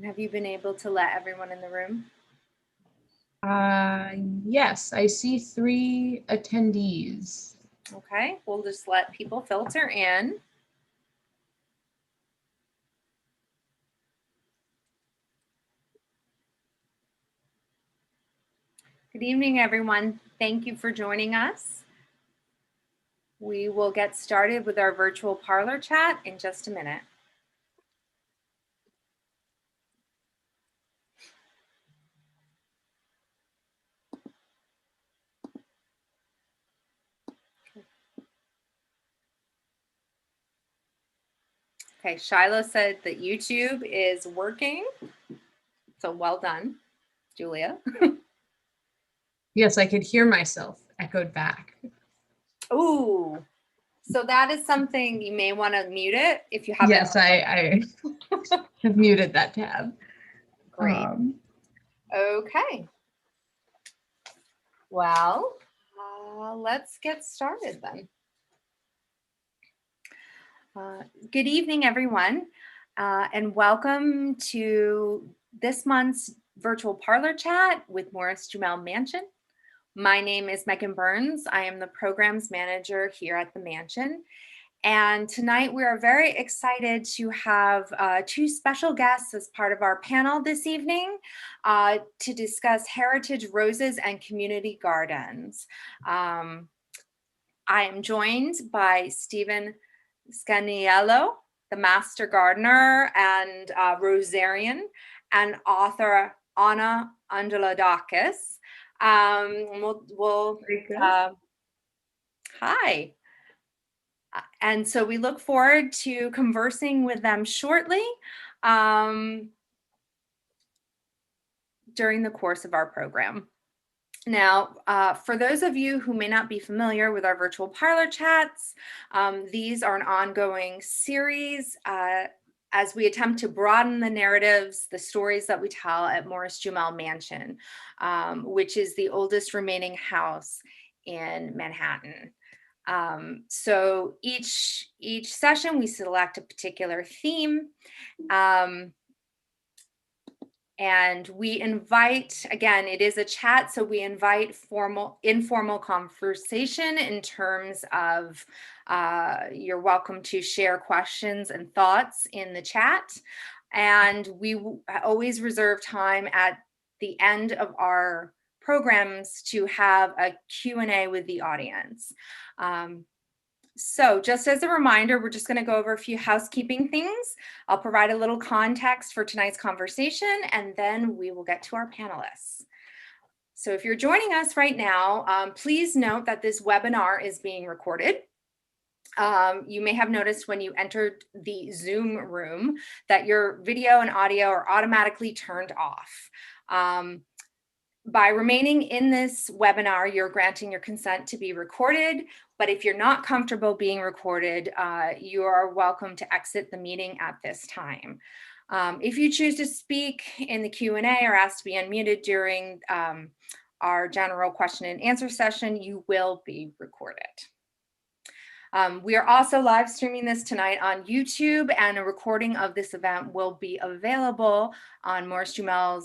Have you been able to let everyone in the room? Yes, I see 3 attendees. Okay, we'll just let people filter in. Good evening, everyone. Thank you for joining us. We will get started with our virtual parlor chat in just a minute. Okay, Shiloh said that YouTube is working. So well done, Julia. Yes, I could hear myself echoed back. Ooh, so that is something you may want to mute it if you haven't. Yes, I have muted that tab. Great. Okay. Well, let's get started then. Good evening, everyone, and welcome to this month's virtual parlor chat with Morris-Jumel Mansion. My name is Megan Burns. I am the programs manager here at the Mansion. And tonight we are very excited to have 2 special guests as part of our panel this evening to discuss heritage roses and community gardens. I am joined by Stephen Scanniello, the master gardener and Rosarian, and author Anna Angelidakis. Hi. And so we look forward to conversing with them shortly during the course of our program. Now, for those of you who may not be familiar with our virtual parlor chats, these are an ongoing series as we attempt to broaden the narratives, the stories that we tell at Morris-Jumel Mansion, which is the oldest remaining house in Manhattan. So each session we select a particular theme. And we invite, again, it is a chat, so we invite informal conversation in terms of you're welcome to share questions and thoughts in the chat. And we always reserve time at the end of our programs to have a Q&A with the audience. So just as a reminder, we're just going to go over a few housekeeping things. I'll provide a little context for tonight's conversation, and then we will get to our panelists. So if you're joining us right now, please note that this webinar is being recorded. You may have noticed when you entered the Zoom room that your video and audio are automatically turned off. By remaining in this webinar, you're granting your consent to be recorded, but if you're not comfortable being recorded, you are welcome to exit the meeting at this time. If you choose to speak in the Q&A or ask to be unmuted during our general question and answer session, you will be recorded. We are also live streaming this tonight on YouTube, and a recording of this event will be available on Morris-Jumel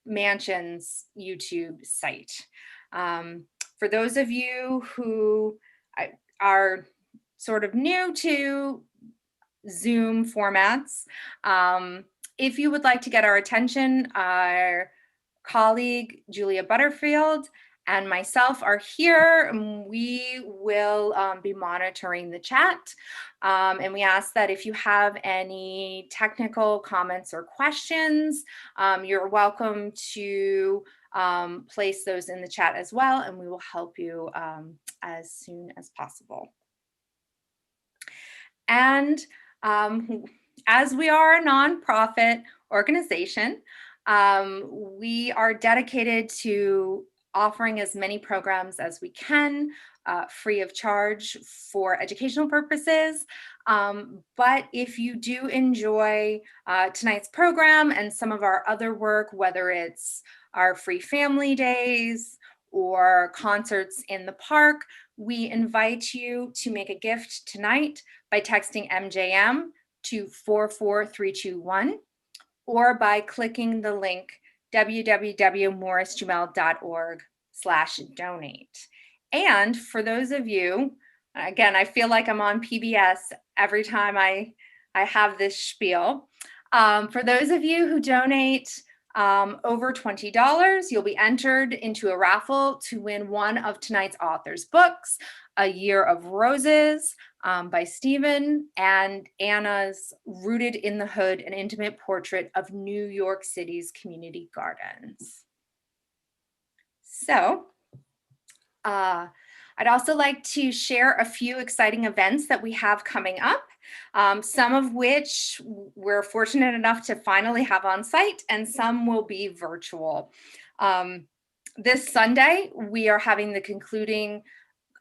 Mansion's YouTube site. For those of you who are sort of new to Zoom formats, if you would like to get our attention, our colleague Julia Butterfield and myself are here, and we will be monitoring the chat. And we ask that if you have any technical comments or questions, you're welcome to place those in the chat as well, and we will help you as soon as possible. And as we are a nonprofit organization, we are dedicated to offering as many programs as we can, free of charge for educational purposes. But if you do enjoy tonight's program and some of our other work, whether it's our free family days or concerts in the park, we invite you to make a gift tonight by texting MJM to 44321. or by clicking the link www.morrisjumel.org/donate. And for those of you, again, I feel like I'm on PBS every time I have this spiel. For those of you who donate over $20, you'll be entered into a raffle to win one of tonight's author's books, A Year of Roses by Stephen, and Anna's Rooted in the Hood, an intimate portrait of New York City's community gardens. So, I'd also like to share a few exciting events that we have coming up, some of which we're fortunate enough to finally have on site, and some will be virtual. This Sunday, we are having the concluding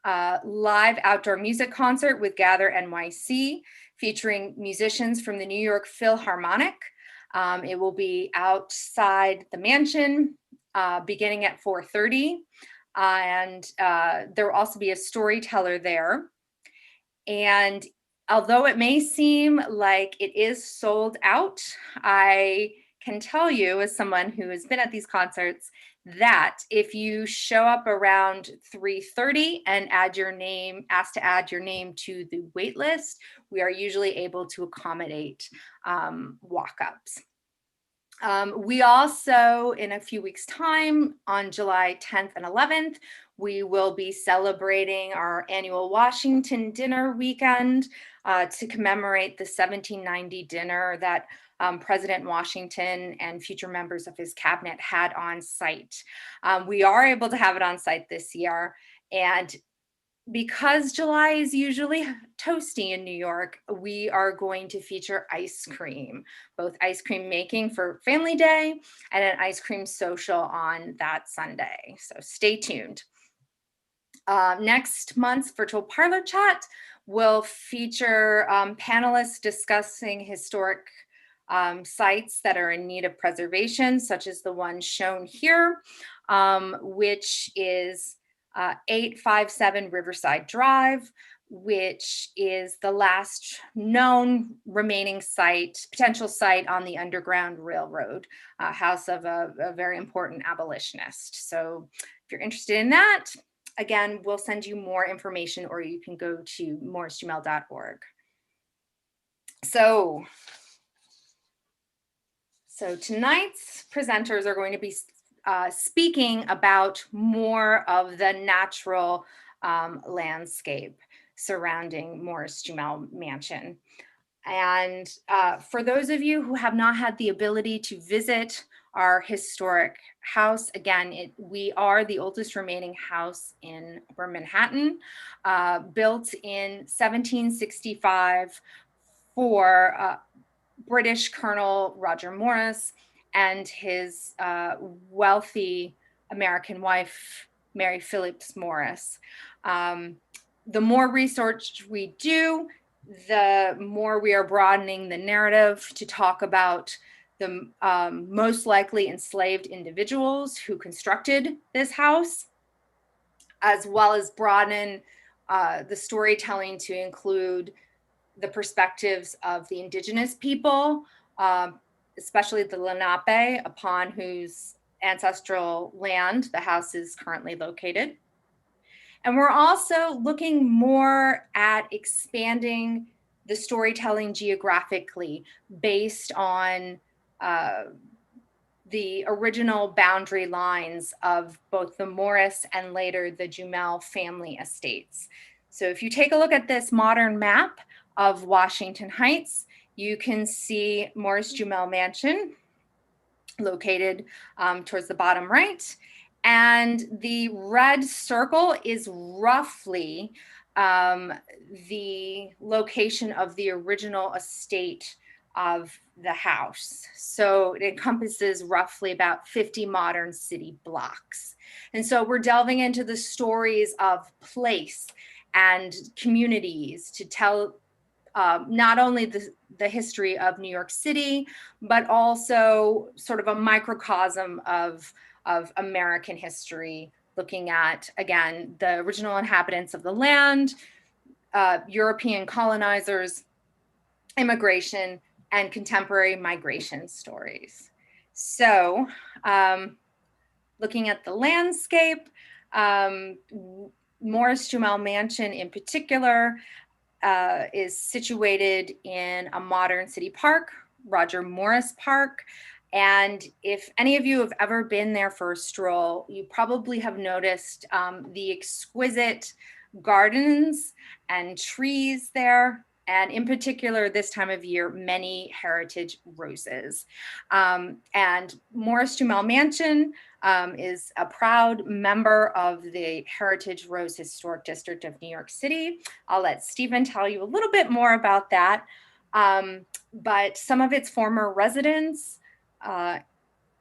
live outdoor music concert with Gather NYC, featuring musicians from the New York Philharmonic. It will be outside the mansion, beginning at 4:30. And there will also be a storyteller there. And although it may seem like it is sold out, I can tell you, as someone who has been at these concerts, that if you show up around 3:30 and ask to add your name to the wait list, we are usually able to accommodate walk-ups. We also, in a few weeks' time, on July 10th and 11th, we will be celebrating our annual Washington dinner weekend to commemorate the 1790 dinner that President Washington and future members of his cabinet had on site. We are able to have it on site this year, and because July is usually toasty in New York, we are going to feature ice cream, both ice cream making for Family Day and an ice cream social on that Sunday. So stay tuned. Next month's virtual Parlor chat will feature panelists discussing historic sites that are in need of preservation, such as the one shown here, which is 857 Riverside Drive, which is the last known remaining potential site on the Underground Railroad, house of a very important abolitionist. So if you're interested in that, again, we'll send you more information, or you can go to morrisjumel.org. So tonight's presenters are going to be speaking about more of the natural landscape surrounding Morris-Jumel Mansion. And for those of you who have not had the ability to visit our historic house, again, we are the oldest remaining house in Upper Manhattan, built in 1765 for British Colonel Roger Morris and his wealthy American wife, Mary Phillips Morris. The more research we do, the more we are broadening the narrative to talk about the most likely enslaved individuals who constructed this house, as well as broaden the storytelling to include the perspectives of the indigenous people, especially the Lenape, upon whose ancestral land the house is currently located. And we're also looking more at expanding the storytelling geographically based on the original boundary lines of both the Morris and later the Jumel family estates. So if you take a look at this modern map of Washington Heights, you can see Morris-Jumel Mansion located towards the bottom right. And the red circle is roughly the location of the original estate of the house. So it encompasses roughly about 50 modern city blocks. And so we're delving into the stories of place and communities to tell not only the history of New York City, but also sort of a microcosm of American history, looking at, again, the original inhabitants of the land, European colonizers, immigration, and contemporary migration stories. So looking at the landscape, Morris-Jumel Mansion in particular is situated in a modern city park, Roger Morris Park. And if any of you have ever been there for a stroll, you probably have noticed the exquisite gardens and trees there. And in particular, this time of year, many heritage roses. And Morris-Jumel Mansion is a proud member of the Heritage Rose Historic District of New York City. I'll let Stephen tell you a little bit more about that. But some of its former residents,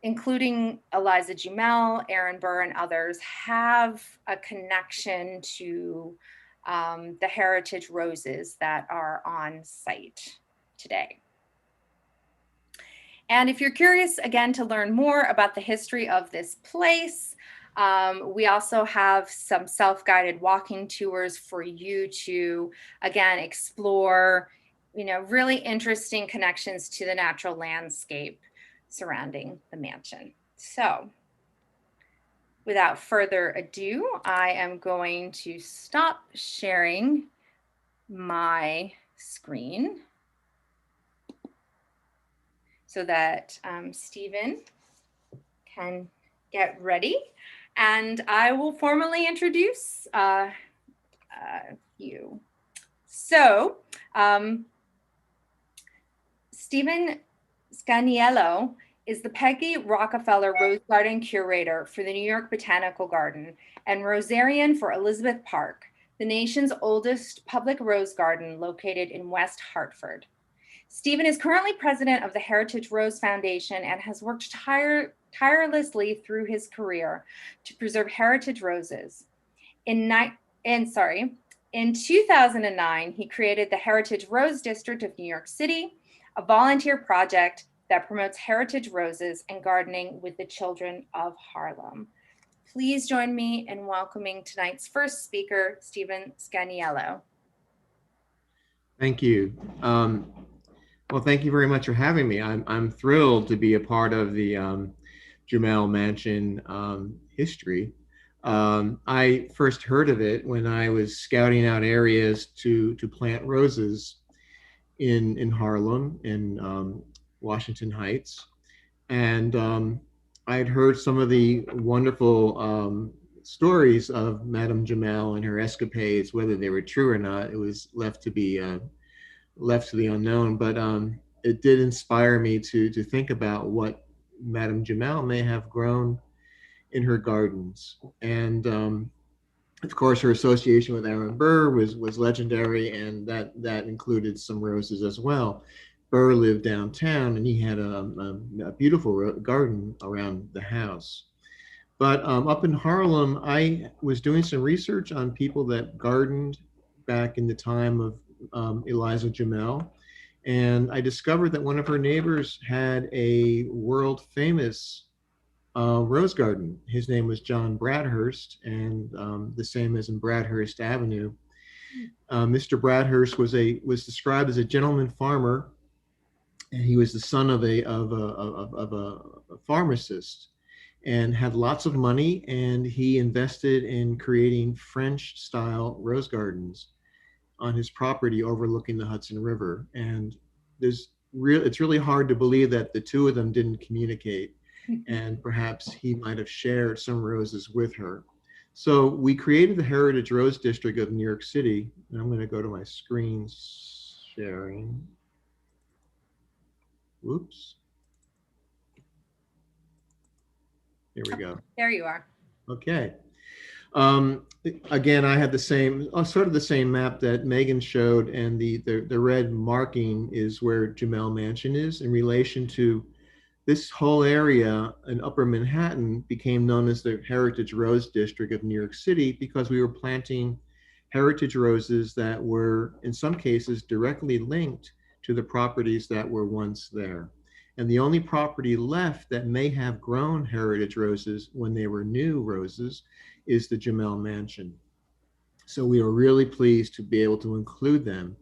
including Eliza Jumel, Aaron Burr, and others, have a connection to the heritage roses that are on site today. And if you're curious, again, to learn more about the history of this place, we also have some self-guided walking tours for you to, again, explore, really interesting connections to the natural landscape surrounding the mansion. So without further ado, I am going to stop sharing my screen so that Stephen can get ready, and I will formally introduce you. So Stephen Scanniello is the Peggy Rockefeller Rose Garden Curator for the New York Botanical Garden and Rosarian for Elizabeth Park, the nation's oldest public rose garden located in West Hartford. Stephen is currently president of the Heritage Rose Foundation and has worked tirelessly through his career to preserve heritage roses. In 2009, he created the Heritage Rose District of New York City, a volunteer project that promotes heritage roses and gardening with the children of Harlem. Please join me in welcoming tonight's first speaker, Stephen Scanniello. Thank you. Well, thank you very much for having me. I'm thrilled to be a part of the Jumel Mansion history. I first heard of it when I was scouting out areas to plant roses in Harlem, in Washington Heights. And I had heard some of the wonderful stories of Madame Jumel and her escapades. Whether they were true or not, it was left to the unknown. But it did inspire me to think about what Madame Jumel may have grown in her gardens. And of course, her association with Aaron Burr was legendary, and that included some roses as well. Burr lived downtown, and he had a beautiful garden around the house. But up in Harlem, I was doing some research on people that gardened back in the time of Eliza Jumel, and I discovered that one of her neighbors had a world famous rose garden. His name was John Bradhurst, and the same as in Bradhurst Avenue. Mr. Bradhurst was described as a gentleman farmer, and he was the son of a pharmacist, and had lots of money, and he invested in creating French-style rose gardens on his property overlooking the Hudson River. And it's really hard to believe that the two of them didn't communicate, and perhaps he might have shared some roses with her. So we created the Heritage Rose District of New York City. And I'm going to go to my screen sharing. Whoops. Here we go. There you are. Okay. Again, I had sort of the same map that Megan showed, and the red marking is where Jumel Mansion is in relation to this whole area in Upper Manhattan became known as the Heritage Rose District of New York City because we were planting heritage roses that were, in some cases, directly linked to the properties that were once there. And the only property left that may have grown heritage roses when they were new roses is the Jumel Mansion. So we were really pleased to be able to include them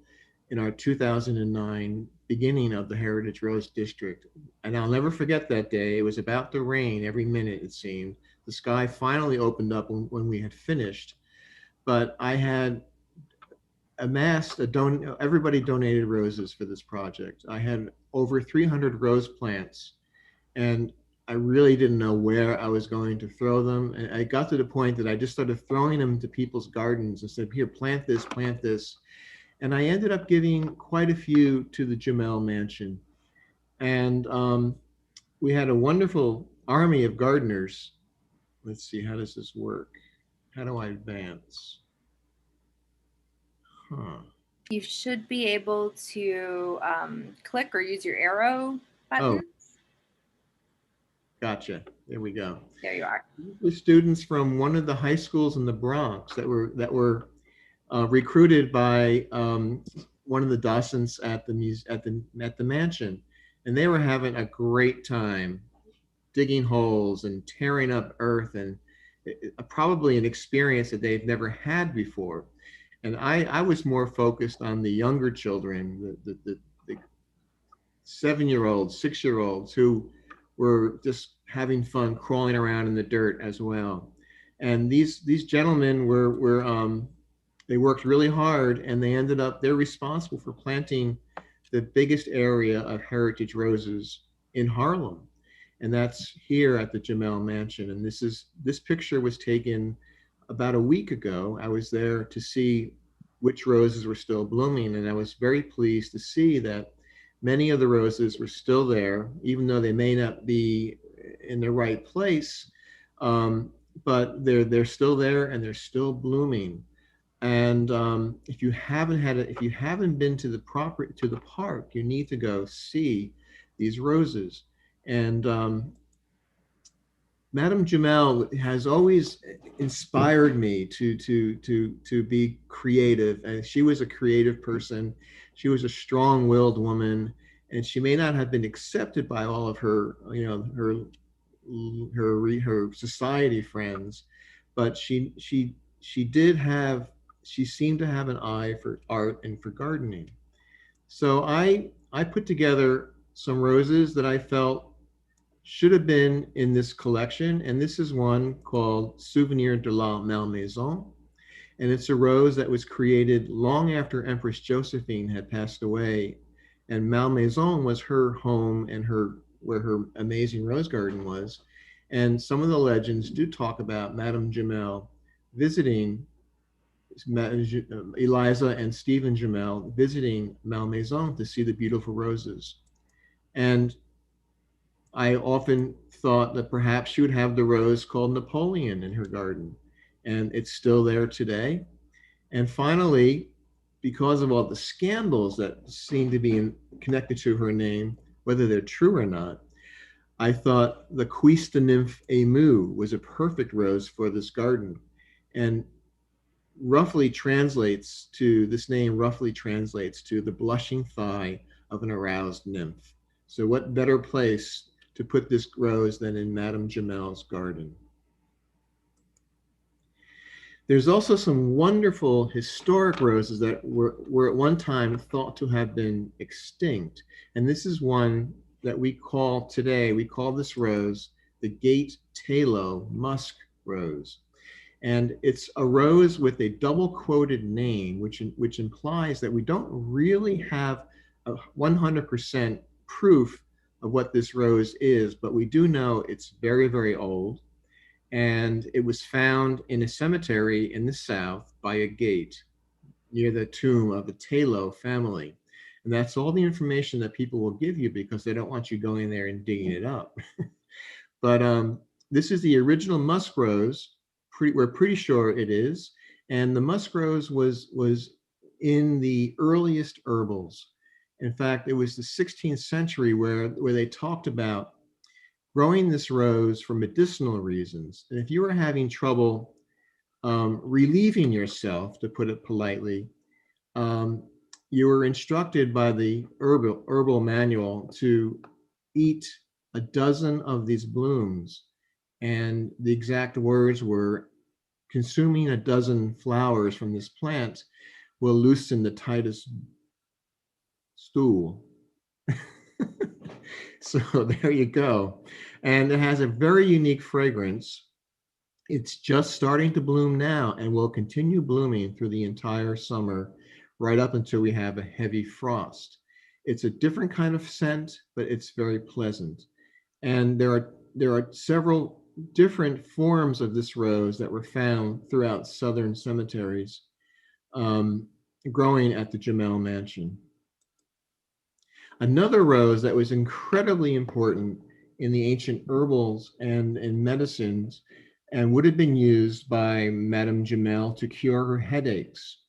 in our 2009 beginning of the Heritage Rose District. And I'll never forget that day. It was about to rain every minute, it seemed. The sky finally opened up when we had finished. But I had amassed everybody donated roses for this project. I had over 300 rose plants, and I really didn't know where I was going to throw them. And I got to the point that I just started throwing them to people's gardens and said, here, plant this, plant this. And I ended up giving quite a few to the Jumel Mansion. And we had a wonderful army of gardeners. Let's see, how does this work? How do I advance? You should be able to click or use your arrow buttons. Gotcha. There we go. There you are. The students from one of the high schools in the Bronx that were recruited by one of the docents at the mansion, and they were having a great time digging holes and tearing up earth, and probably an experience that they've never had before. And I was more focused on the younger children, the 7-year-olds, 6-year-olds who were just having fun crawling around in the dirt as well. And these gentlemen they worked really hard, and they're responsible for planting the biggest area of heritage roses in Harlem. And that's here at the Jumel Mansion. And this picture was taken about a week ago. I was there to see which roses were still blooming, and I was very pleased to see that many of the roses were still there, even though they may not be in the right place, but they're still there and they're still blooming. And if you haven't been to the park, you need to go see these roses. And Madame Jumel has always inspired me to be creative. And she was a creative person. She was a strong-willed woman, and she may not have been accepted by all of her, her society friends, but she seemed to have an eye for art and for gardening. So I put together some roses that I felt should have been in this collection, and this is one called Souvenir De La Malnesel, and it's a rose that was created long after Empress Josephine had passed away, and Malmaison was her home and where her amazing rose garden was. And some of the legends do talk about Madame Jumel visiting Eliza and Stephen Jumel visiting Malmaison to see the beautiful roses. And I often thought that perhaps she would have the rose called Napoleon in her garden, and it's still there today. And finally, because of all the scandals that seem to be connected to her name, whether they're true or not, I thought the Cuisse de Nymphe Émue was a perfect rose for this garden, and this name roughly translates to the blushing thigh of an aroused nymph. So what better place to put this rose than in Madame Jumel's garden? There's also some wonderful historic roses that were at one time thought to have been extinct. And this is one that we call this rose the Gate Talo Musk Rose. And it's a rose with a double quoted name, which implies that we don't really have a 100% proof of what this rose is, but we do know it's very, very old. And it was found in a cemetery in the South by a gate near the tomb of the Talo family. And that's all the information that people will give you because they don't want you going there and digging it up. But this is the original musk rose. We're pretty sure it is. And the musk rose was in the earliest herbals. In fact, it was the 16th century where they talked about growing this rose for medicinal reasons. And if you were having trouble relieving yourself, to put it politely, you were instructed by the herbal manual to eat a dozen of these blooms. And the exact words were, consuming a dozen flowers from this plant will loosen the tightest stool. So there you go. And it has a very unique fragrance. It's just starting to bloom now and will continue blooming through the entire summer, right up until we have a heavy frost. It's a different kind of scent, but it's very pleasant. And there are several different forms of this rose that were found throughout southern cemeteries, um, growing at the Jumel Mansion. Another rose that was incredibly important in the ancient herbals and in medicines and would have been used by Madame Jumel to cure her headaches.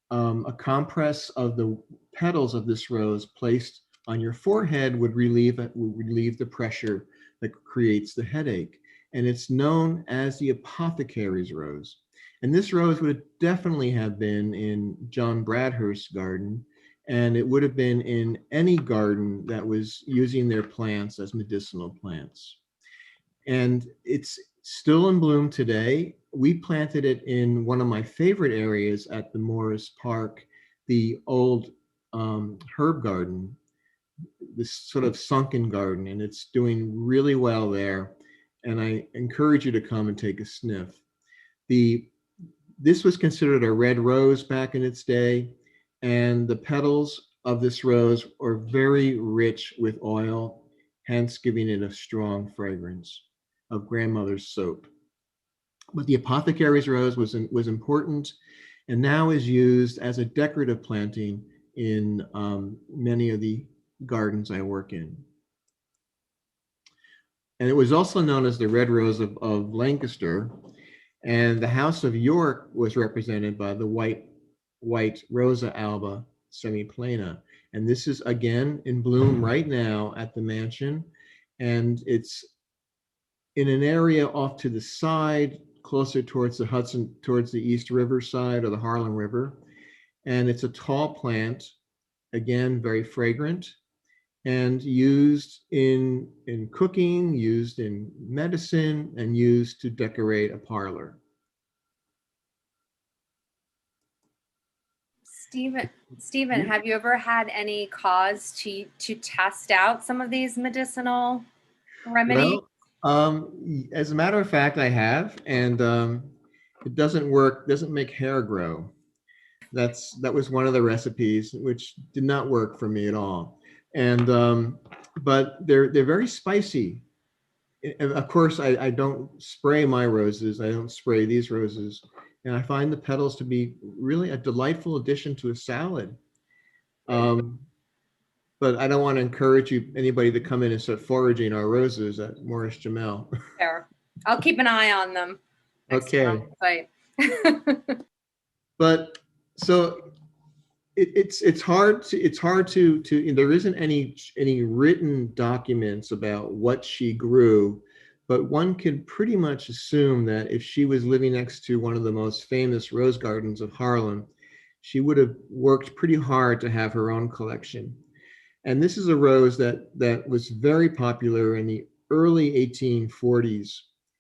A compress of the petals of this rose placed on your forehead would relieve the pressure that creates the headache. And it's known as the apothecary's rose. And this rose would definitely have been in John Bradhurst's garden, and it would have been in any garden that was using their plants as medicinal plants. And it's still in bloom today. We planted it in one of my favorite areas at the Morris Park, the old herb garden, this sort of sunken garden, and it's doing really well there. And I encourage you to come and take a sniff. This was considered a red rose back in its day, and the petals of this rose are very rich with oil, hence giving it a strong fragrance of grandmother's soap. But the apothecary's rose was important and now is used as a decorative planting in many of the gardens I work in. And it was also known as the red rose of Lancaster. And the House of York was represented by the white Rosa alba semiplana. And this is again in bloom right now at the mansion. And it's in an area off to the side, closer towards the Hudson, towards the East River side or the Harlem River. And it's a tall plant, again, very fragrant, and used in cooking, used in medicine, and used to decorate a parlor. Stephen, have you ever had any cause to test out some of these medicinal remedies? Well, as a matter of fact, I have, and it doesn't work, doesn't make hair grow. That was one of the recipes, which did not work for me at all. And but they're very spicy. And of course, I don't spray my roses. I don't spray these roses, and I find the petals to be really a delightful addition to a salad. But I don't want to encourage anybody to come in and start foraging our roses at Morris-Jumel. Fair. I'll keep an eye on them. Okay. Site. But so it's hard to there isn't any written documents about what she grew, but one can pretty much assume that if she was living next to one of the most famous rose gardens of Harlem, she would have worked pretty hard to have her own collection. And this is a rose that was very popular in the early 1840s.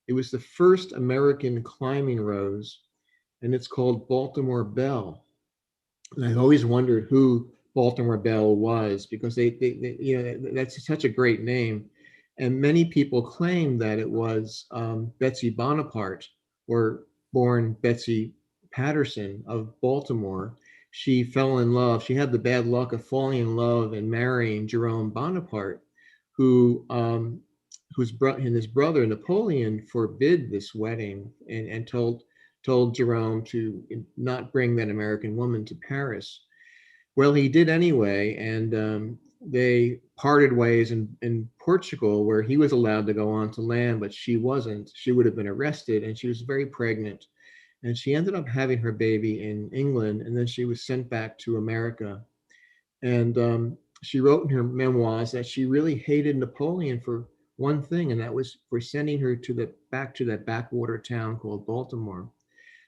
It was the first American climbing rose, and it's called Baltimore Belle. And I've always wondered who Baltimore Belle was, because they that's such a great name. And many people claim that it was Betsy Bonaparte, or born Betsy Patterson of Baltimore. She fell in love. She had the bad luck of falling in love and marrying Jerome Bonaparte, who his brother Napoleon forbid this wedding and told Jerome to not bring that American woman to Paris. Well, he did anyway, and they parted ways in Portugal, where he was allowed to go on to land, but she wasn't. She would have been arrested, and she was very pregnant. And she ended up having her baby in England, and then she was sent back to America. And she wrote in her memoirs that she really hated Napoleon for one thing, and that was for sending her back to that backwater town called Baltimore.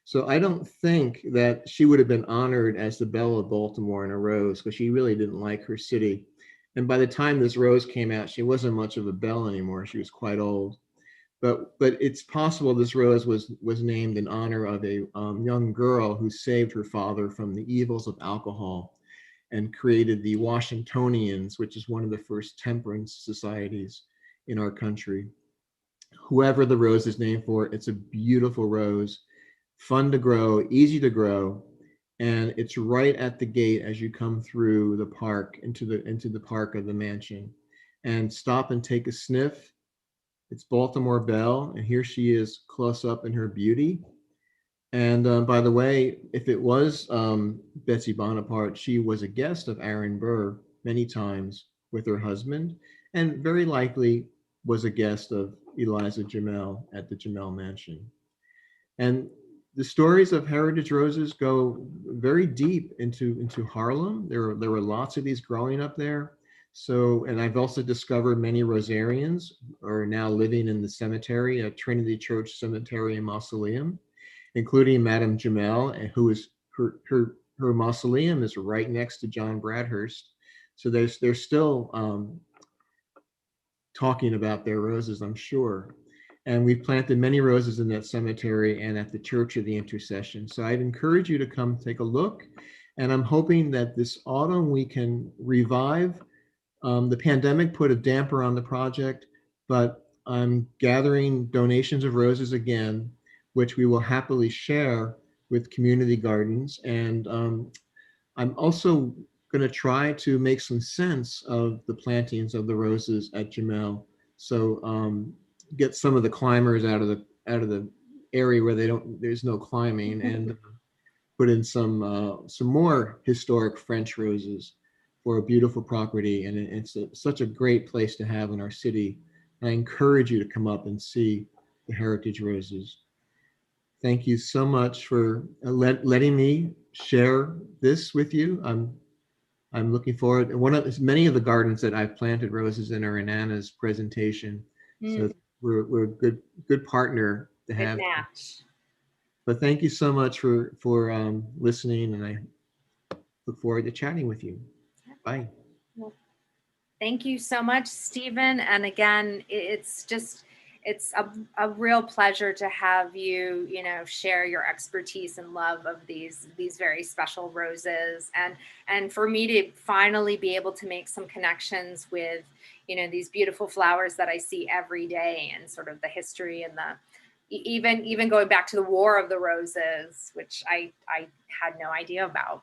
So I don't think that she would have been honored as the Belle of Baltimore in a rose, because she really didn't like her city. And by the time this rose came out, she wasn't much of a belle anymore. She was quite old. But it's possible this rose was named in honor of a young girl who saved her father from the evils of alcohol. and created the Washingtonians, which is one of the first temperance societies in our country. Whoever the rose is named for, it's a beautiful rose, fun to grow, easy to grow, and it's right at the gate as you come through the park into the park of the mansion. And stop and take a sniff. It's Baltimore Belle, and here she is close up in her beauty. And by the way, if it was Betsy Bonaparte, she was a guest of Aaron Burr many times with her husband, and very likely was a guest of Eliza Jumel at the Jumel Mansion. And the stories of heritage roses go very deep into Harlem. There were lots of these growing up there. So, and I've also discovered many Rosarians are now living in the cemetery at Trinity Church Cemetery and Mausoleum, including Madame Jumel, who is her mausoleum is right next to John Bradhurst. So they're still talking about their roses, I'm sure. And we've planted many roses in that cemetery and at the Church of the Intercession. So I'd encourage you to come take a look. And I'm hoping that this autumn we can revive. The pandemic put a damper on the project, but I'm gathering donations of roses again, which we will happily share with community gardens. And I'm also going to try to make some sense of the plantings of the roses at Jumel. So get some of the climbers out of the area where there's no climbing, and put in some more historic French roses for a beautiful property. And it's such a great place to have in our city. And I encourage you to come up and see the heritage roses. Thank you so much for letting me share this with you. I'm looking forward. Many of the gardens that I've planted roses in are in Anna's presentation. So we're a good partner to have. Good match. But thank you so much for listening, and I look forward to chatting with you. Bye. Well, thank you so much, Stephen. And again, it's a real pleasure to have you, share your expertise and love of these very special roses, and for me to finally be able to make some connections with, these beautiful flowers that I see every day, and sort of the history and even going back to the War of the Roses, which I had no idea about.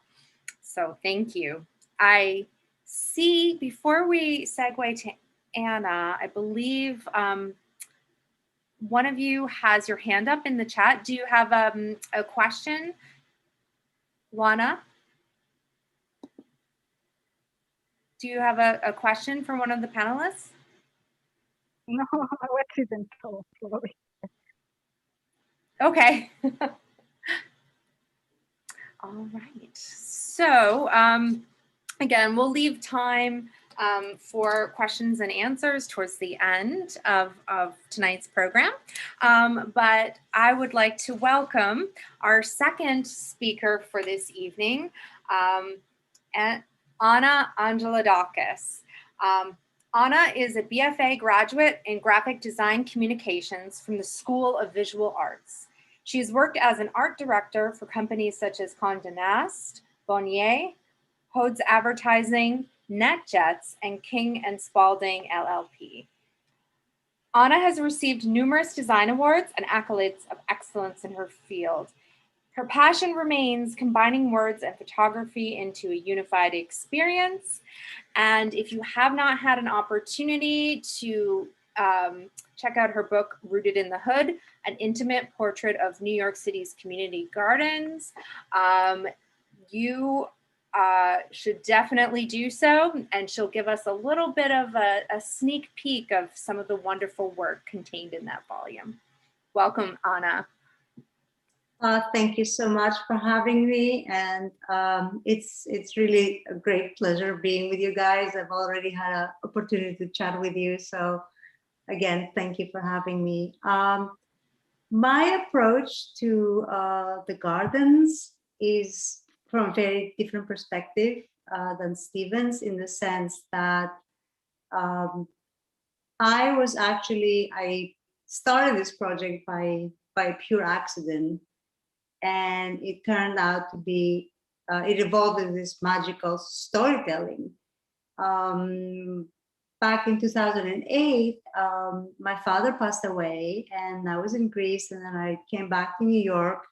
So thank you. I see, before we segue to Anna, I believe one of you has your hand up in the chat. Do you have a question, Juana? Do you have a question for one of the panelists? No, I wasn't told. Sorry. Okay. All right. So again, we'll leave time for questions and answers towards the end of tonight's program. But I would like to welcome our second speaker for this evening, Anna Angelidakis. Anna is a BFA graduate in graphic design communications from the School of Visual Arts. She has worked as an art director for companies such as Condé Nast, Bonnier, Hodes Advertising, NetJets, and King & Spalding LLP. Anna has received numerous design awards and accolades of excellence in her field. Her passion remains combining words and photography into a unified experience. And if you have not had an opportunity to check out her book, Rooted in the Hood, an intimate portrait of New York City's community gardens, you should definitely do so. And she'll give us a little bit of a sneak peek of some of the wonderful work contained in that volume. Welcome, Anna. Thank you so much for having me, and it's really a great pleasure being with you guys. I've already had an opportunity to chat with you, so again, thank you for having me. My approach to the gardens is from a very different perspective than Stephen's, in the sense that I started this project by pure accident. And it turned out to be it evolved into this magical storytelling. Back in 2008, my father passed away, and I was in Greece, and then I came back to New York,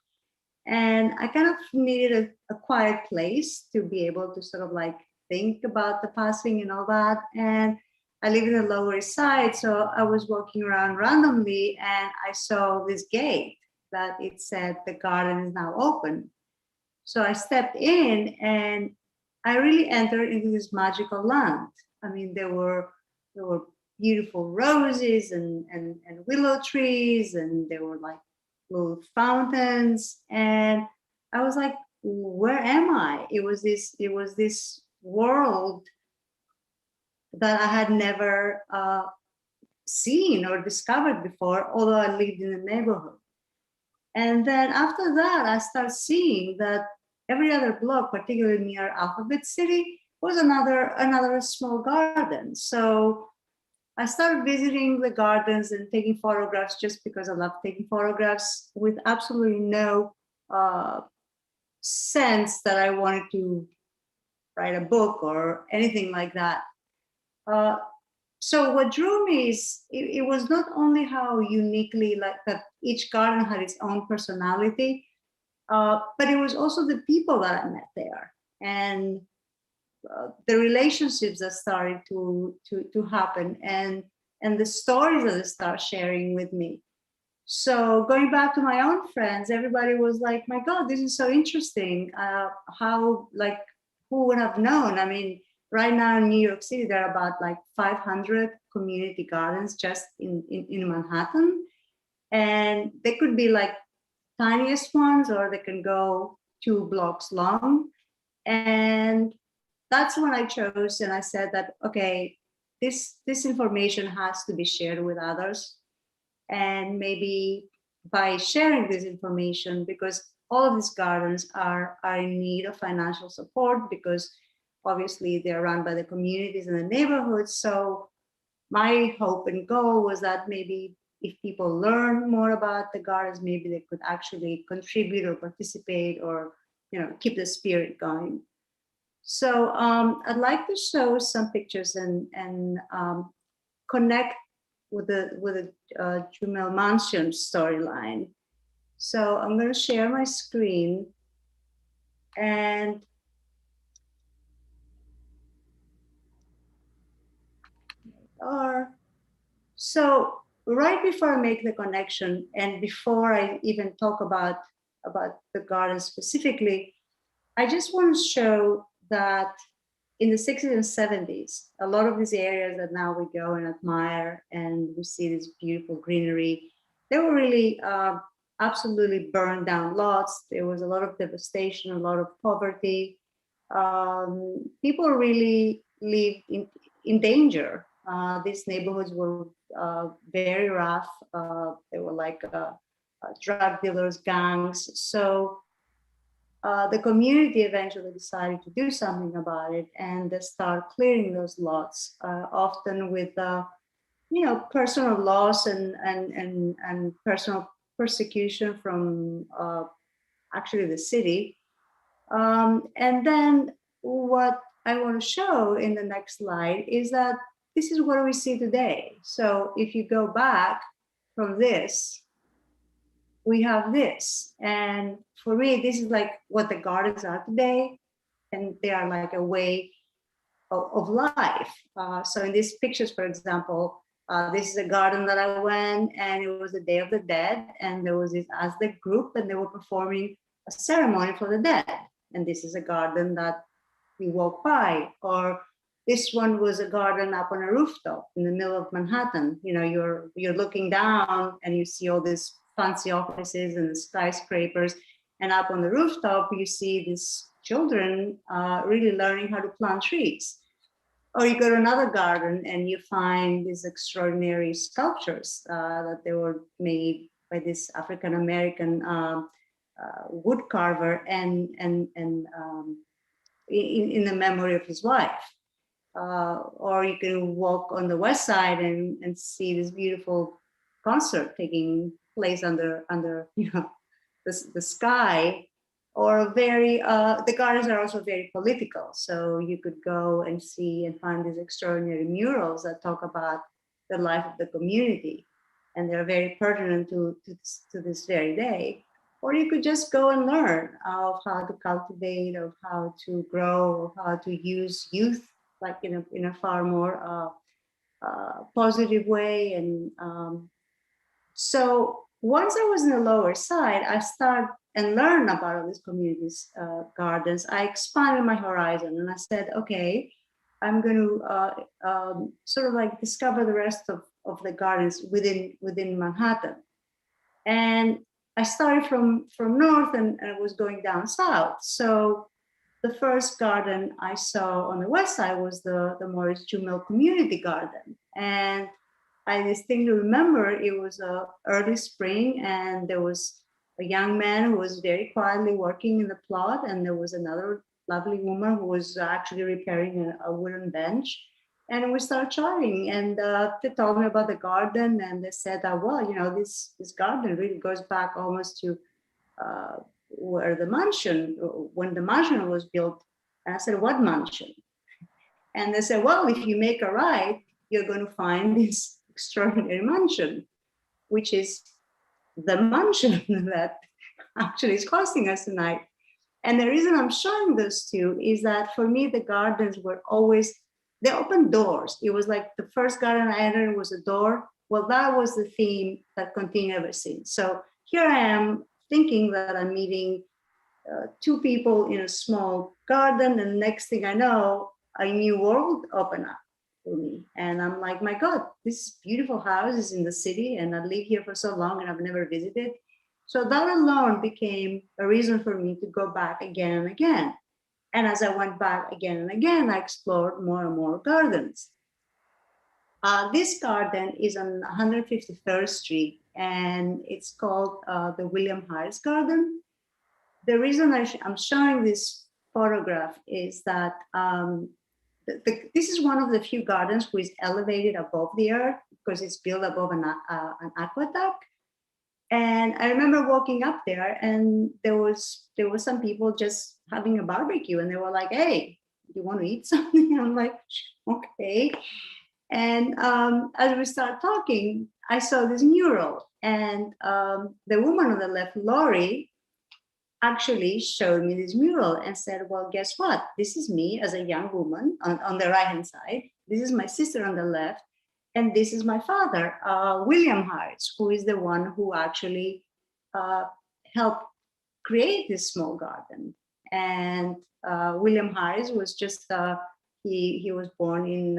and I kind of needed a quiet place to be able to sort of like think about the passing and all that. And I live in the Lower East Side, so I was walking around randomly, and I saw this gate that it said the garden is now open. So I stepped in, and I really entered into this magical land. I mean, there were beautiful roses and willow trees, and there were like little fountains, and I was like, where am I? It was this world that I had never seen or discovered before, although I lived in the neighborhood. And then after that, I started seeing that every other block, particularly near Alphabet City, was another small garden. So I started visiting the gardens and taking photographs just because I love taking photographs, with absolutely no sense that I wanted to write a book or anything like that. So what drew me is it was not only how uniquely, like, that each garden had its own personality, but it was also the people that I met there, and the relationships that started to happen, and the stories that they start sharing with me. So going back to my own friends, everybody was like, my God, this is so interesting. How, like, who would have known? I mean, right now in New York City, there are about like 500 community gardens just in Manhattan. And they could be like tiniest ones, or they can go 2 blocks long. And that's when I chose, and I said that, okay, this information has to be shared with others. And maybe by sharing this information, because all of these gardens are in need of financial support, because obviously they're run by the communities and the neighborhoods. So my hope and goal was that maybe if people learn more about the gardens, maybe they could actually contribute or participate, or, you know, keep the spirit going. So I'd like to show some pictures and connect with the Jumel Mansion storyline. So I'm going to share my screen, and so right before I make the connection, and before I even talk about the garden specifically, I just want to show that in the 60s and 70s, a lot of these areas that now we go and admire, and we see this beautiful greenery, they were really absolutely burned down lots. There was a lot of devastation, a lot of poverty. People really lived in danger. These neighborhoods were very rough. They were like drug dealers, gangs. So the community eventually decided to do something about it, and they start clearing those lots, often with personal loss and personal persecution from actually the city. And then what I want to show in the next slide is that this is what we see today. So if you go back from this, we have this. And for me, this is like what the gardens are today. And they are like a way of life. So in these pictures, for example, this is a garden that I went, and it was the Day of the Dead. And there was this Aztec group, and they were performing a ceremony for the dead. And this is a garden that we walk by. Or this one was a garden up on a rooftop in the middle of Manhattan. You know, you're looking down and you see all these fancy offices and skyscrapers. And up on the rooftop, you see these children really learning how to plant trees. Or you go to another garden and you find these extraordinary sculptures that they were made by this African-American wood carver and in the memory of his wife. Or you can walk on the west side and see this beautiful concert taking place under the sky. or very, the gardens are also very political. So you could go and see and find these extraordinary murals that talk about the life of the community. And they're very pertinent to this very day. Or you could just go and learn of how to cultivate, of how to grow, of how to use youth, like in a far more positive way. And so once I was in the Lower Side, I started and learned about all these communities gardens. I expanded my horizon and I said, okay, I'm going to sort of like discover the rest of the gardens within Manhattan. And I started from north and I was going down south. So the first garden I saw on the west side was the Morris-Jumel Community Garden. And I distinctly remember it was early spring and there was a young man who was very quietly working in the plot, and there was another lovely woman who was actually repairing a wooden bench. And we started chatting, and they told me about the garden, and they said that, well, you know, this garden really goes back almost to where the mansion, when the mansion was built. And I said, what mansion? And they said, well, if you make a right, you're going to find this extraordinary mansion, which is the mansion that actually is hosting us tonight. And the reason I'm showing this to you is that for me, the gardens were always, they opened doors. It was like the first garden I entered was a door. Well, that was the theme that continued ever since. So here I am thinking that I'm meeting two people in a small garden, and next thing I know, a new world opened up for me. And I'm like, my God, this beautiful house is in the city and I live here for so long and I've never visited. So that alone became a reason for me to go back again and again. And as I went back again and again, I explored more and more gardens. This garden is on 153rd Street and it's called the William Heiress Garden. The reason I'm showing this photograph is that this is one of the few gardens which is elevated above the earth because it's built above an aqueduct. And I remember walking up there, and there was some people just having a barbecue, and they were like, "Hey, you want to eat something?" I'm like, "Okay." And as we start talking, I saw this mural, and the woman on the left, Lori, actually showed me this mural and said, well, guess what? This is me as a young woman on the right-hand side. This is my sister on the left. And this is my father, William Heiress, who is the one who actually helped create this small garden. And William Heiress was just, he was born in,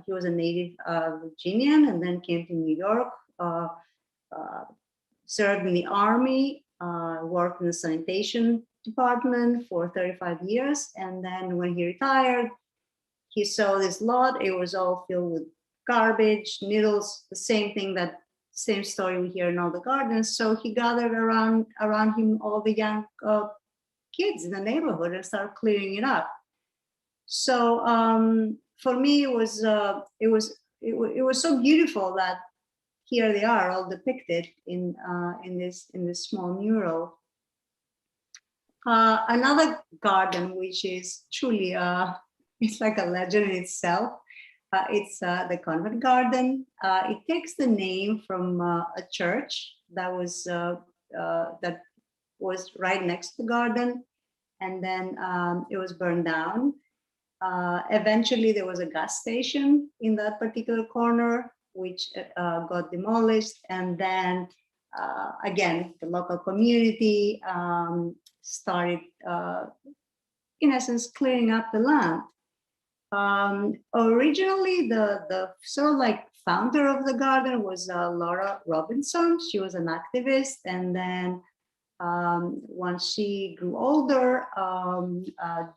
he was a native Virginian and then came to New York, served in the army, worked in the sanitation department for 35 years. And then when he retired, he saw this lot. It was all filled with garbage, needles, the same thing, that same story we hear in all the gardens. So he gathered around him all the young kids in the neighborhood and started clearing it up. So for me, it was so beautiful that here they are all depicted in this small mural. Another garden, which is truly it's like a legend in itself. It's the Convent Garden. It takes the name from a church that was right next to the garden, and then it was burned down. Eventually, there was a gas station in that particular corner, which got demolished, and then again, the local community started, in essence, clearing up the land. Originally, the sort of like founder of the garden was Laura Robinson. She was an activist, and then once she grew older,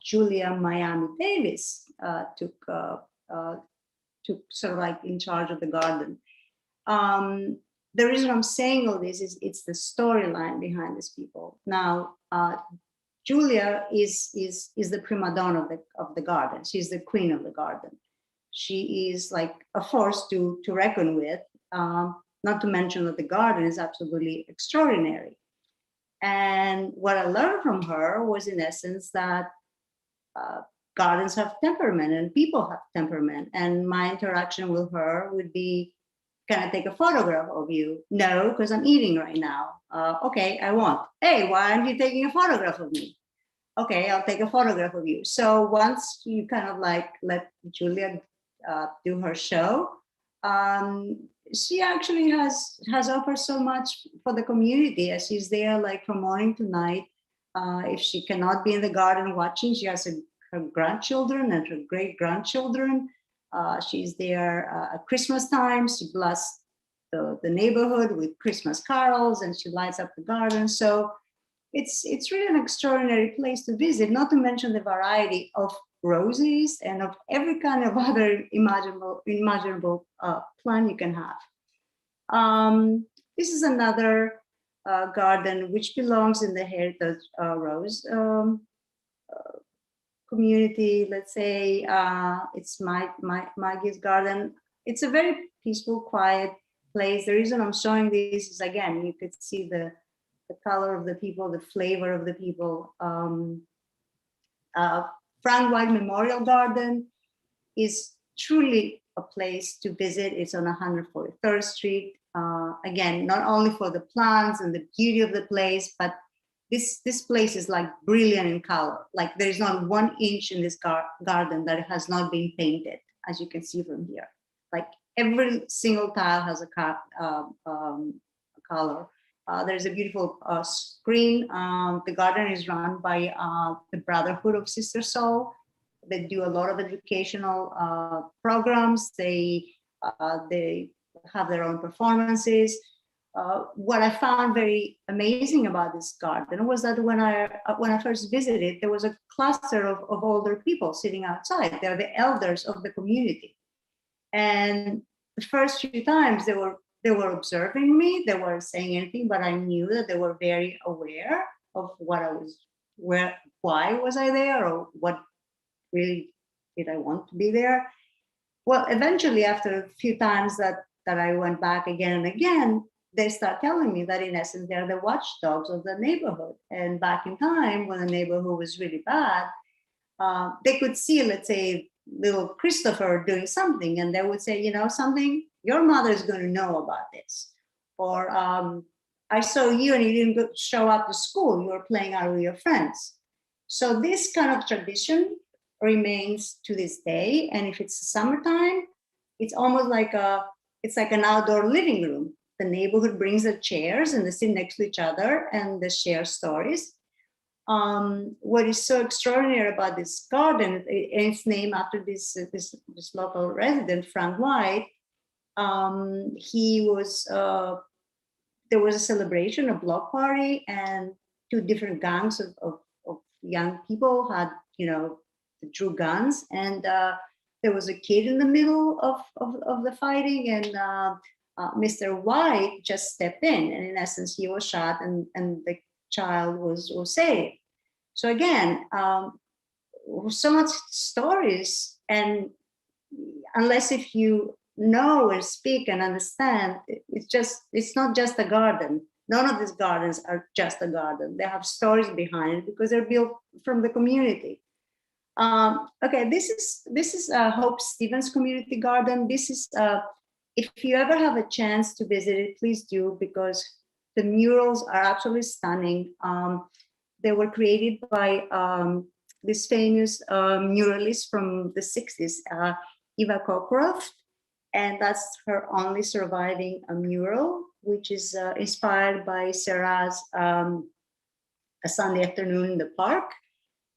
Julia Miami Davis took sort of like in charge of the garden. The reason I'm saying all this is it's the storyline behind these people. Now, Julia is the prima donna of the garden. She's the queen of the garden. She is like a force to reckon with, not to mention that the garden is absolutely extraordinary. And what I learned from her was, in essence, that gardens have temperament and people have temperament. And my interaction with her would be, can I take a photograph of you? No, because I'm eating right now. Okay, I won't. Hey, why aren't you taking a photograph of me? Okay, I'll take a photograph of you. So once you kind of like let Julia do her show, she actually has offered so much for the community, as she's there like from morning to night. If she cannot be in the garden watching, she has her grandchildren and her great grandchildren. She's there at Christmas time. She blessed the neighborhood with Christmas carols, and she lights up the garden. So it's really an extraordinary place to visit, not to mention the variety of roses and of every kind of other imaginable plant you can have. This is another garden which belongs in the Heritage Rose community. Let's say it's Maggie's garden. It's a very peaceful, quiet place. The reason I'm showing this is, again, you could see the color of the people, the flavor of the people. Frank White Memorial Garden is truly a place to visit. It's on 143rd Street. Again, not only for the plants and the beauty of the place, but this place is like brilliant in color. Like there is not 1 inch in this garden that has not been painted, as you can see from here. Like every single tile has a color. There's a beautiful screen. The garden is run by the Brotherhood of Sister Soul. They do a lot of educational programs. They have their own performances. What I found very amazing about this garden was that when I first visited, there was a cluster of older people sitting outside. They're the elders of the community. And the first few times they were observing me. They weren't saying anything, but I knew that they were very aware of what I was, why was I there, or what really did I want to be there. Well, eventually, after a few times that I went back again and again, they start telling me that in essence, they're the watchdogs of the neighborhood. And back in time, when the neighborhood was really bad, they could see, let's say, little Christopher doing something, and they would say, you know, something, your mother is going to know about this. Or I saw you and you didn't show up to school, you were playing out with your friends. So this kind of tradition remains to this day. And if it's summertime, it's almost like it's like an outdoor living room. The neighborhood brings the chairs and they sit next to each other and they share stories. What is so extraordinary about this garden, it's named after this local resident, Frank White. He was, there was a celebration, a block party, and 2 different gangs of young people had, you know, drew guns, and there was a kid in the middle of the fighting, and Mr. White just stepped in, and in essence, he was shot, and the child was saved. So again, so much stories, and unless if you know and speak and understand, it's not just a garden. None of these gardens are just a garden. They have stories behind it because they're built from the community. Okay, this is Hope Stevens Community Garden. This is, if you ever have a chance to visit it, please do, because the murals are absolutely stunning. They were created by this famous muralist from the 60s, Eva Cockcroft, and that's her only surviving mural, which is inspired by Serra's A Sunday Afternoon in the Park,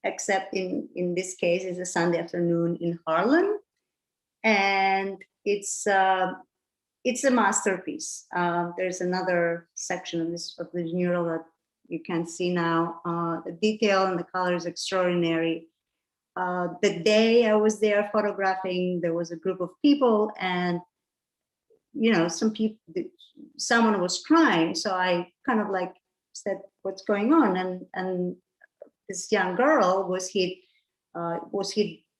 except in this case, it's a Sunday afternoon in Harlem. And it's a masterpiece. There's another section of the mural that you can see now. The detail and the color is extraordinary. The day I was there photographing, there was a group of people, and you know, someone was crying. So I kind of like said, "What's going on?" And this young girl was hit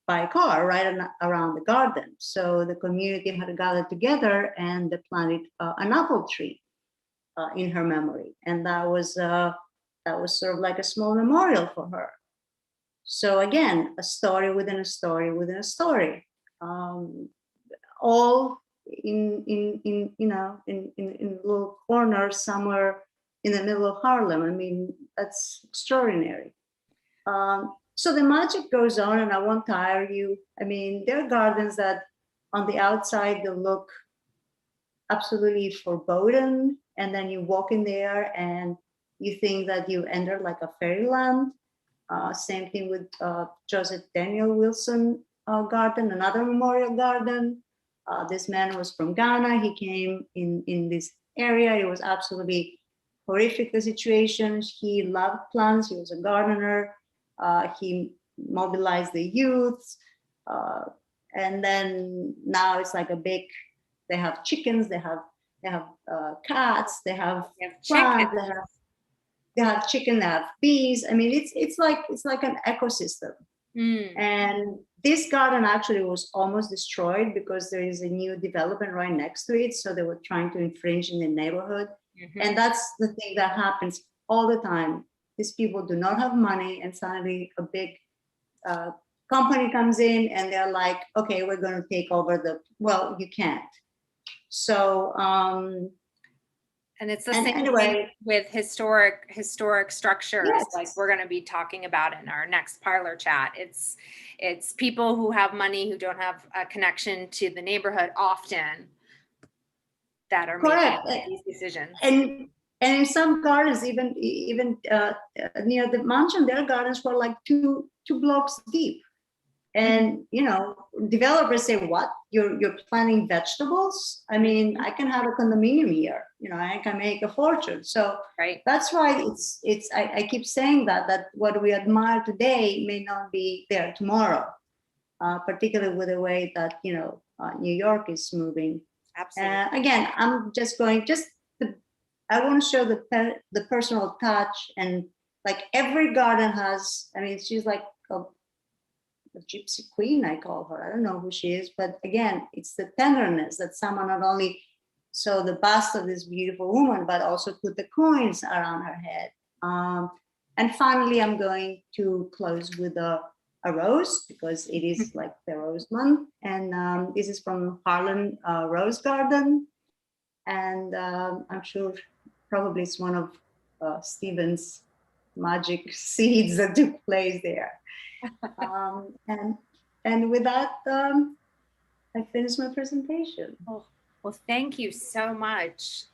by a car right around the garden. So the community had gathered together and they planted an apple tree in her memory. And that was that was sort of like a small memorial for her. So again, a story within a story within a story, all in little corners somewhere in the middle of Harlem. I mean, that's extraordinary. So the magic goes on, and I won't tire you. I mean, there are gardens that on the outside they look absolutely foreboding, and then you walk in there and you think that you enter like a fairyland. Same thing with Joseph Daniel Wilson Garden, another memorial garden. This man was from Ghana. He came in this area. It was absolutely horrific, the situation. He loved plants. He was a gardener. He mobilized the youth. And then now it's like a big, they have chickens, they have cats, they have plants, they have chicken, they have bees. I mean, it's like an ecosystem. And this garden actually was almost destroyed because there is a new development right next to it. So they were trying to infringe in the neighborhood. And that's the thing that happens all the time. These people do not have money, and suddenly a big company comes in and they're like, okay, we're going to take over well, you can't. So, and it's the same thing with historic structures, like we're going to be talking about in our next Parlor chat. It's people who have money who don't have a connection to the neighborhood often that are making these decisions. And in some gardens, even near the mansion, there are gardens were like two blocks deep. And developers say, "What? You're planting vegetables? I mean, I can have a condominium here. I can make a fortune." So that's why I keep saying that what we admire today may not be there tomorrow, particularly with the way that New York is moving. Absolutely. Again, I'm just going. I want to show the personal touch, and like every garden has. I mean, she's like a gypsy queen, I call her. I don't know who she is, but again, it's the tenderness that someone not only saw the bust of this beautiful woman, but also put the coins around her head. And finally, I'm going to close with a rose, because it is like the rose month. And this is from Harlem Rose Garden. And I'm sure probably it's one of Stephen's magic seeds that took place there. And with that, I finished my presentation. Oh, well, thank you so much,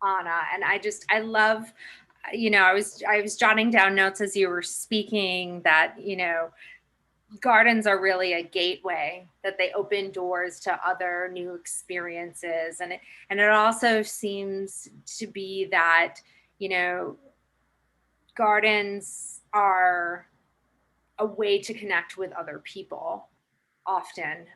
Anna. And I love, I was jotting down notes as you were speaking that, gardens are really a gateway, that they open doors to other new experiences. And it also seems to be that, gardens are a way to connect with other people often.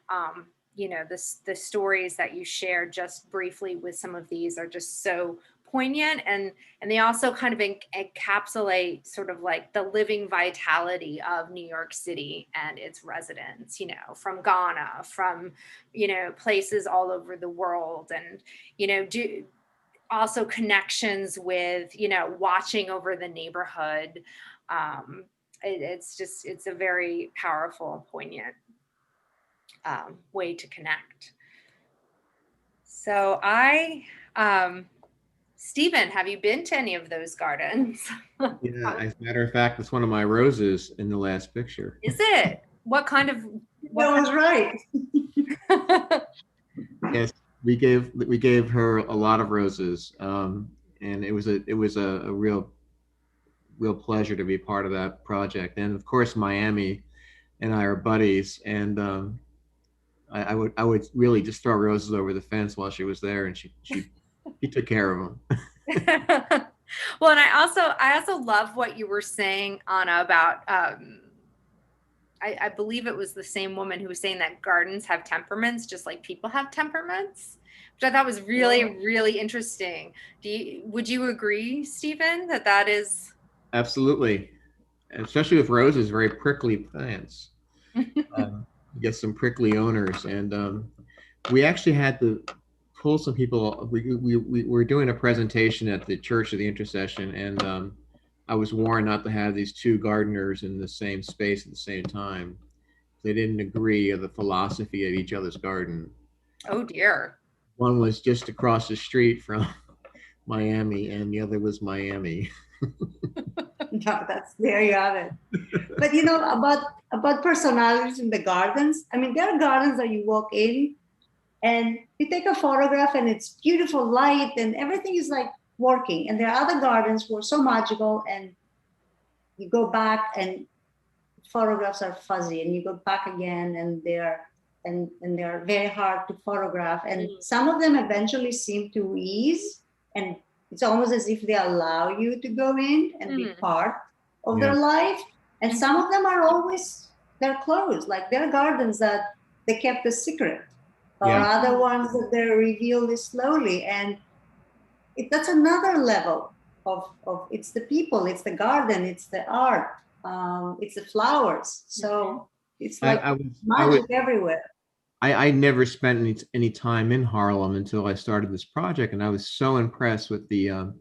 The stories that you shared just briefly with some of these are just so poignant, and they also kind of encapsulate sort of like the living vitality of New York City and its residents, from Ghana, from, places all over the world, and, also connections with, watching over the neighborhood. It's a very powerful, poignant way to connect. So Stephen, have you been to any of those gardens? Yeah, as a matter of fact, it's one of my roses in the last picture. Is it? What kind of? That was right. Yes, we gave her a lot of roses, and it was a real pleasure to be part of that project. And of course, Miami and I are buddies, and I would really just throw roses over the fence while she was there, and she took care of them. Well, and I also love what you were saying, Anna, about I believe it was the same woman who was saying that gardens have temperaments, just like people have temperaments, which I thought was really, really interesting. Would you agree, Stephen, that is? Absolutely, especially with roses, very prickly plants. You get some prickly owners, and we actually had to pull some people. We were doing a presentation at the Church of the Intercession, and I was warned not to have these two gardeners in the same space at the same time. They didn't agree of the philosophy of each other's garden. Oh dear. One was just across the street from Miami, and the other was Miami. No, that's there you have it. But you know about personalities in the gardens. I mean, there are gardens that you walk in and you take a photograph and it's beautiful light and everything is like working. And there are other gardens who are so magical and you go back and photographs are fuzzy and you go back again and they're very hard to photograph. And some of them eventually seem to ease and it's almost as if they allow you to go in and be part of their life. And some of them are always, they're closed. Like there are gardens that they kept a secret or other ones that they reveal this slowly. And that's another level of it's the people, it's the garden, it's the art, it's the flowers. So it's like magic everywhere. I never spent any time in Harlem until I started this project, and I was so impressed with the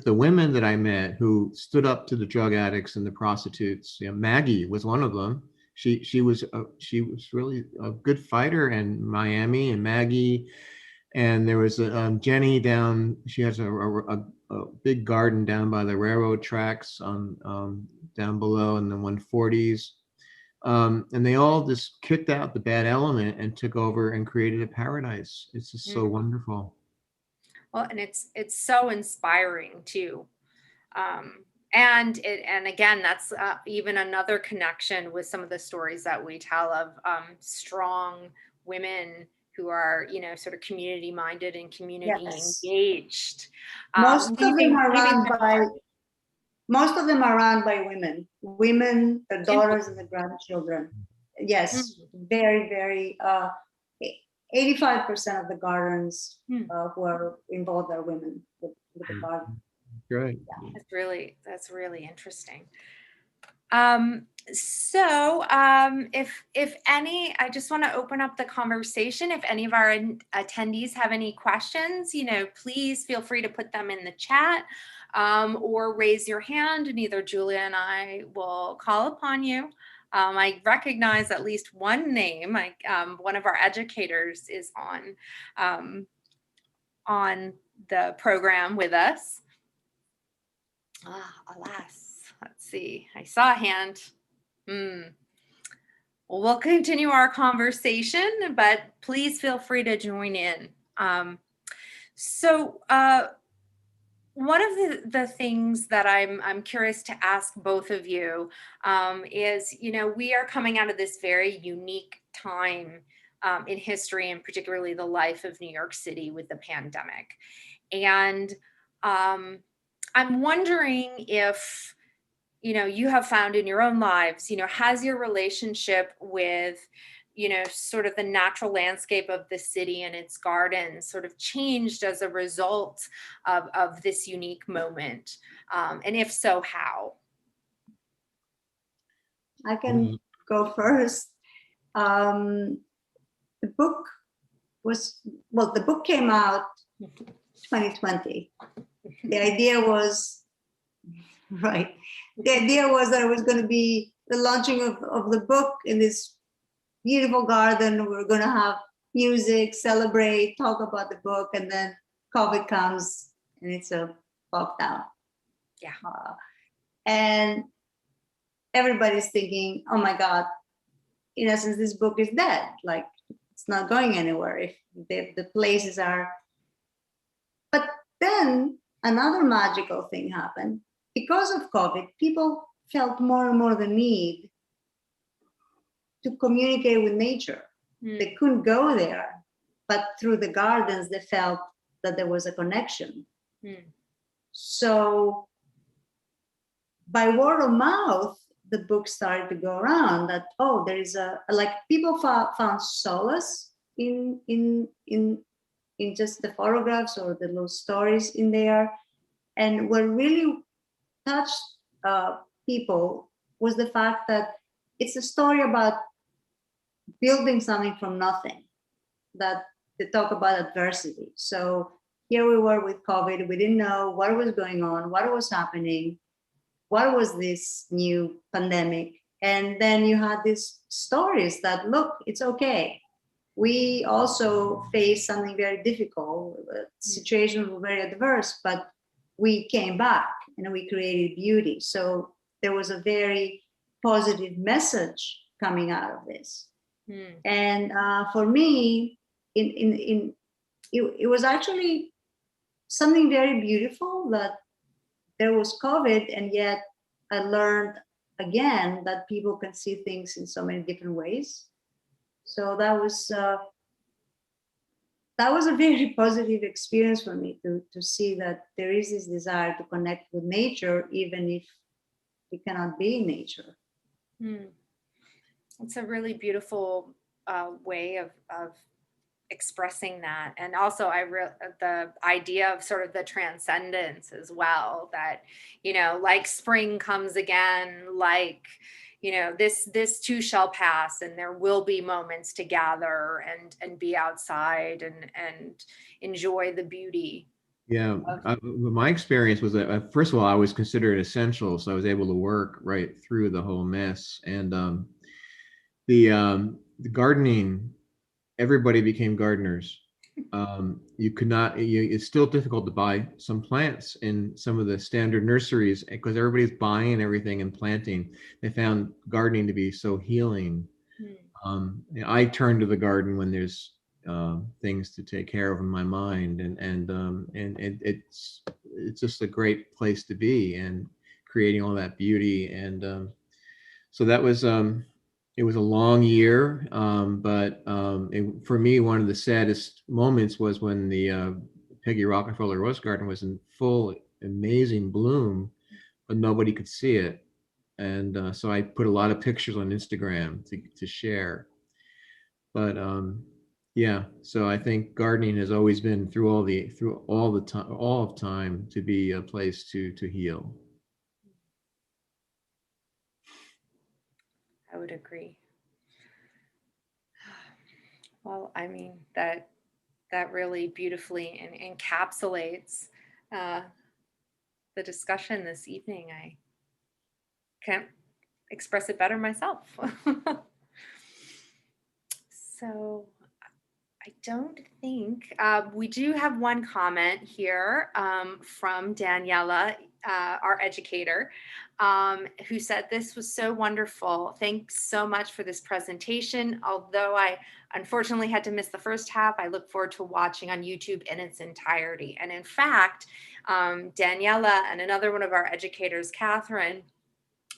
women that I met who stood up to the drug addicts and the prostitutes. You know, Maggie was one of them. She was really a good fighter in Miami, and Maggie, and there was Jenny down. She has a big garden down by the railroad tracks on down below in the 140s. And they all just kicked out the bad element and took over and created a paradise. It's just so wonderful. Well, and it's so inspiring too. And again, that's even another connection with some of the stories that we tell of strong women who are, you know, sort of community minded and community engaged. Most of them are run by women, the daughters and the grandchildren. Yes, very, very, 85% of the gardens who are involved are women with the garden. Great. Yeah, that's really interesting. So if any, I just want to open up the conversation. If any of our attendees have any questions, you know, please feel free to put them in the chat or raise your hand, and either Julia and I will call upon you. I recognize at least one name. One of our educators is on the program with us. Alas, let's see. I saw a hand. Well, we'll continue our conversation, but please feel free to join in. So one of the things that I'm curious to ask both of you is, you know, we are coming out of this very unique time in history, and particularly the life of New York City with the pandemic. And I'm wondering if, you know, you have found in your own lives, you know, has your relationship with, you know, sort of the natural landscape of the city and its gardens sort of changed as a result of this unique moment? And if so, how? I can go first. The book came out 2020. The idea was that it was going to be the launching of the book in this beautiful garden. We were going to have music, celebrate, talk about the book, and then COVID comes and it's a lockdown. Yeah. And everybody's thinking, oh my God, in essence, this book is dead. Like, it's not going anywhere if the places are. But then another magical thing happened. Because of COVID, people felt more and more the need to communicate with nature. They couldn't go there, but through the gardens, they felt that there was a connection. So by word of mouth, the book started to go around that, oh, there is people found solace in just the photographs or the little stories in there. And what really touched people was the fact that it's a story about building something from nothing, that they talk about adversity. So here we were with COVID, we didn't know what was going on, what was happening, what was this new pandemic? And then you had these stories that, look, it's okay. We also faced something very difficult. Situations were very adverse, but we came back and we created beauty. So there was a very positive message coming out of this. And for me, it was actually something very beautiful that there was COVID, and yet I learned again that people can see things in so many different ways. So that was a very positive experience for me to see that there is this desire to connect with nature, even if we cannot be in nature. It's a really beautiful way of expressing that. And also the idea of sort of the transcendence as well, that, you know, like spring comes again, like, you know, this too shall pass, and there will be moments to gather and be outside and enjoy the beauty. Yeah, my experience was that first of all, I was considered essential, so I was able to work right through the whole mess. And the gardening, everybody became gardeners. You could not, it's still difficult to buy some plants in some of the standard nurseries because everybody's buying everything and planting. They found gardening to be so healing. I turn to the garden when there's things to take care of in my mind, and it's just a great place to be, and creating all that beauty. And so that was it was a long year, but for me, one of the saddest moments was when the Peggy Rockefeller Rose Garden was in full amazing bloom, but nobody could see it. And so I put a lot of pictures on Instagram to share. But yeah, so I think gardening has always been through all of time to be a place to heal. I would agree. Well, I mean, that really beautifully encapsulates the discussion this evening. I can't express it better myself. So I don't think, we do have one comment here from Daniela, our educator, who said, "This was so wonderful. Thanks so much for this presentation. Although I unfortunately had to miss the first half, I look forward to watching on YouTube in its entirety." And in fact, Daniela and another one of our educators, Catherine,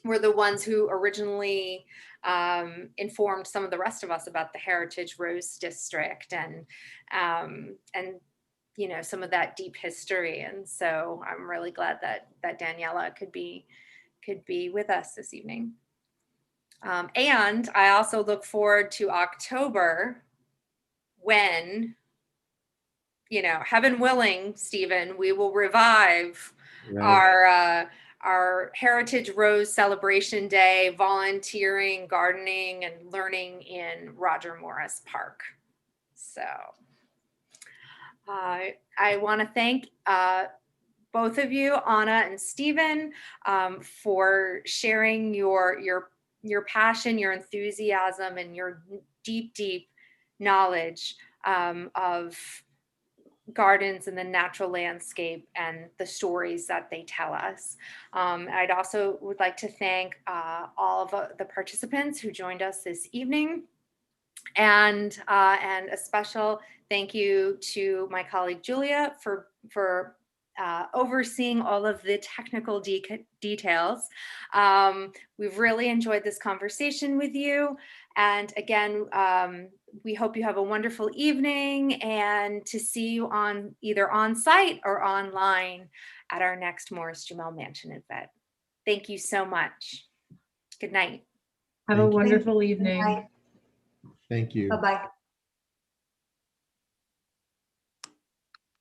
were the ones who originally informed some of the rest of us about the Heritage Rose District and you know, some of that deep history. And so I'm really glad that Daniela could be with us this evening. And I also look forward to October, when, you know, heaven willing, Stephen, we will revive our Heritage Rose Celebration Day, volunteering, gardening, and learning in Roger Morris Park. So I want to thank both of you, Anna and Stephen, for sharing your passion, your enthusiasm, and your deep knowledge of gardens and the natural landscape and the stories that they tell us. I'd also would like to thank all of the participants who joined us this evening, and a special thank you to my colleague Julia for overseeing all of the technical details. We've really enjoyed this conversation with you. And again, we hope you have a wonderful evening, and to see you either on site or online at our next Morris-Jumel Mansion event. Thank you so much. Good night. Have a wonderful evening. Thank you. Bye-bye.